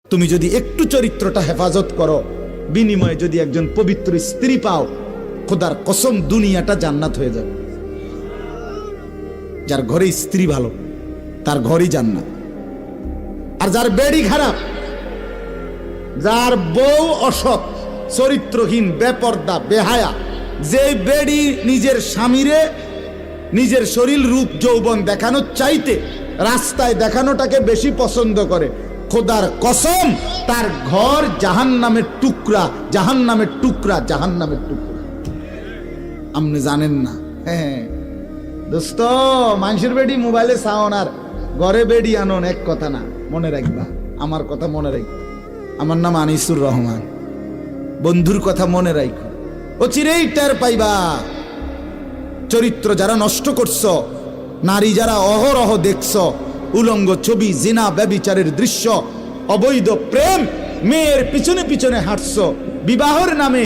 তুমি যদি একটু চরিত্রটা হেফাজত করো, বিনিময়ে যদি একজন পবিত্র স্ত্রী পাও, খোদার কসম দুনিয়াটা জান্নাত হয়ে যাবে। যার ঘরে স্ত্রী ভালো তার ঘরই জান্নাত। আর যার বেড়ি খারাপ, যার বউ অসৎ, চরিত্রহীন, বেপর্দা, বেহায়া, যে বেড়ি নিজের স্বামীরে নিজের শরীর রূপ যৌবন দেখানোর চাইতে রাস্তায় দেখানোটাকে বেশি পছন্দ করে, খোদার কসম তার ঘর জাহান্নামের টুকরা, জাহান্নামের টুকরা, জাহান্নামের টুকরা। আপনি জানেন না? হ্যাঁ দোস্ত, মানুষের বেডি মোবাইলে সাউন আর ঘরে বেডি আনন এক কথা না। মনে রাখবা, আমার কথা মনে রাখবা। আমার নাম আনিসুর রহমান। বন্ধুর কথা মনে রাখো, ও চিরেই টের পাইবা। চরিত্র যারা নষ্ট করছ, নারী যারা অহরহ দেখছ, উলঙ্গ ছবি, জিনা, ব্যভিচারের দৃশ্য, অবৈধ প্রেম, মেয়ের পিছনে পিছনে হাঁটছ, বিবাহের নামে